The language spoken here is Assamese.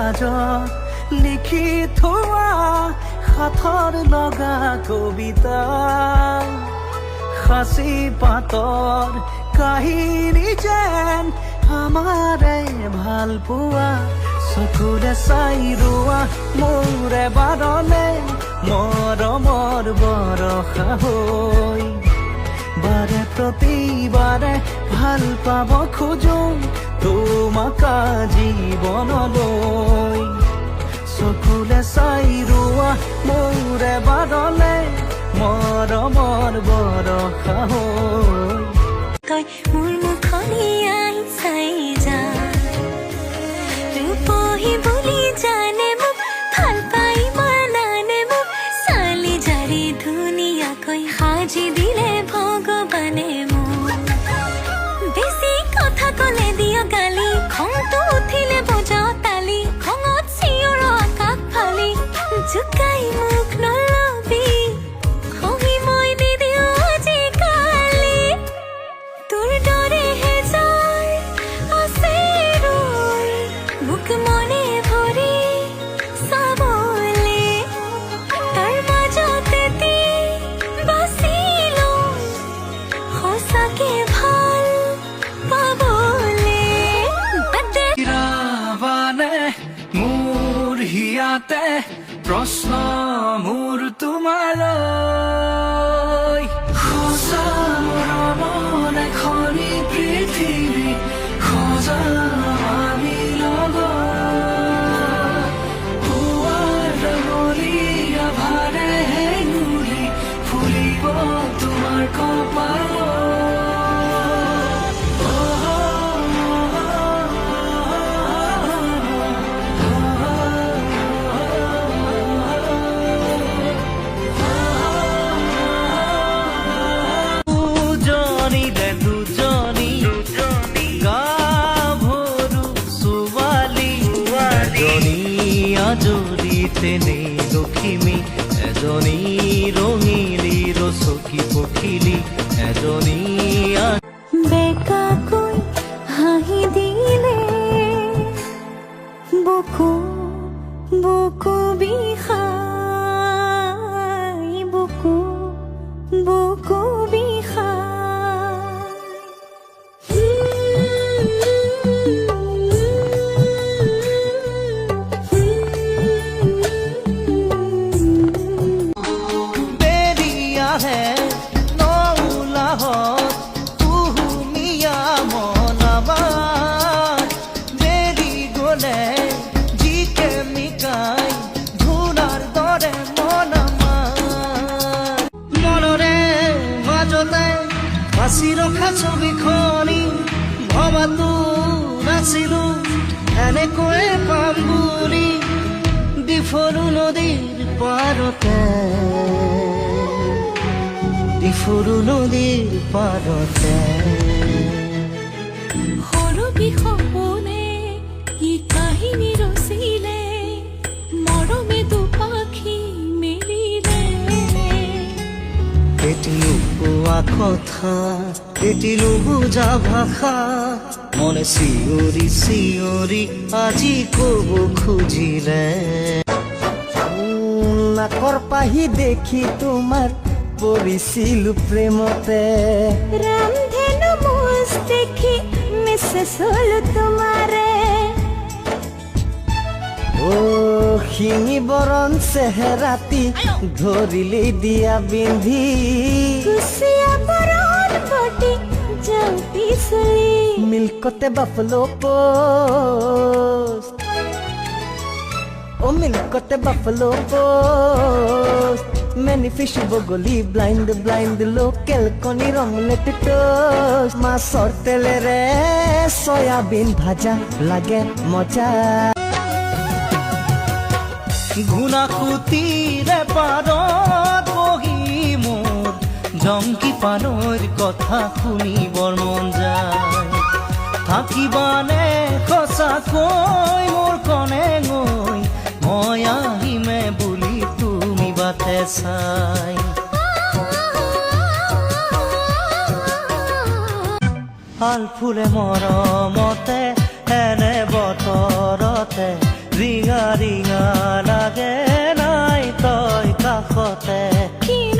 কাগজত লিখি থোৱা সাথৰ লগা কবিতা সাঁচি পাতৰ কাহিনী যেন আমাৰে ভাল পোৱা চকুৰে চাই ৰোৱা মোৰে বাৰলে মৰমৰ বৰষা হৈ বাৰে প্ৰতিবাৰে ভাল পাব খোজো তোমাক জীৱনলৈ চকুৰে চাই ৰোৱা মোৰে বাৰলে মৰমৰ বৰষা হৈ তই মোৰ মুখনি আই চাই যা ৰূপহী বুলি জানে মোক ভাল পাই মানানে মোক চালি জাৰি ধুনীয়াকৈ সাজি দিলে ভগৱানে মোক বেছি কথা ক'লে দিয় গালি খংটো উঠিলে বজাও তালি খঙত চিঞৰ আকাশ ফালি জোকাই মোক নলবি খহি মই নিদিওঁ আজিকালি তোৰ দৰেহে যাৰ আছে ৰৈ মোক মনে ভৰি চাবলে তাৰ মাজতে এটি বাচিলো সঁচাকে ভাল পাবলে ৰাবানে মোৰ হিয়াতে প্ৰশ্ন মোৰ তোমালৈ সঁচা মৰমৰ এখনি পৃথিৱী সজা আমি লগত পুৱাৰ ৰঙলীয়া ভাৰে হেঙুলি ফুলিব তোমাৰ কপালত তেনে লখিমী এজনী ৰঙিলী ৰচকী পখিলী এজনী বেকাকৈ হাঁহি দিলে বুকু বুকু বিষাই বুকু বুকু বাচি ৰখা ছবিখনি ভবাতো নাছিলো এনেকৈয়ে পাম বুলি ডিফৰু নদীৰ পাৰতে ডিফৰু নদীৰ পাৰতে সৰু বিষপনে ই কাহিনী ৰচিলে মৰমে দুপাখি মেলিলে এটি কোৱা কথা এটি নুবুজা ভাষা মনে চিঞৰি চিঞৰি আজি কব খুজিলে নাকৰ পাহি দেখি তোমাৰ পৰিছিলো প্ৰেমতে ৰামধেনু মুজ দেখি মিছেছ হলো তোমাৰে ও শিঙি বৰণ চেহেৰাতি ধৰিলেই দিয়া বিন্ধি কুচিয়া বৰণ বটি যাওঁ পিছলি মিল্কতে বাফলো পোষ্ট ও মিল্কতে বাফলো পোষ্ট মেনি ফিশ বগলী ব্লাইণ্ড ব্লাইণ্ড লোকেল কণীৰ অমলেট টোষ্ট মাছৰ তেলেৰে চয়াবিন ভাজা লাগে মজা ঘুণাকুটিৰে পাৰত বহি মোৰ জংকি পানৰ কথা শুনিবৰ মন যায় থাকিবানে সঁচাকৈ মোৰ কণে গৈ মই আহিমে বুলি তুমি বাটে চাই হাল ফুলে মৰমতে এনে বতৰতে ৰিঙা ৰিঙা লাগে নাই তই কাষতে কিয়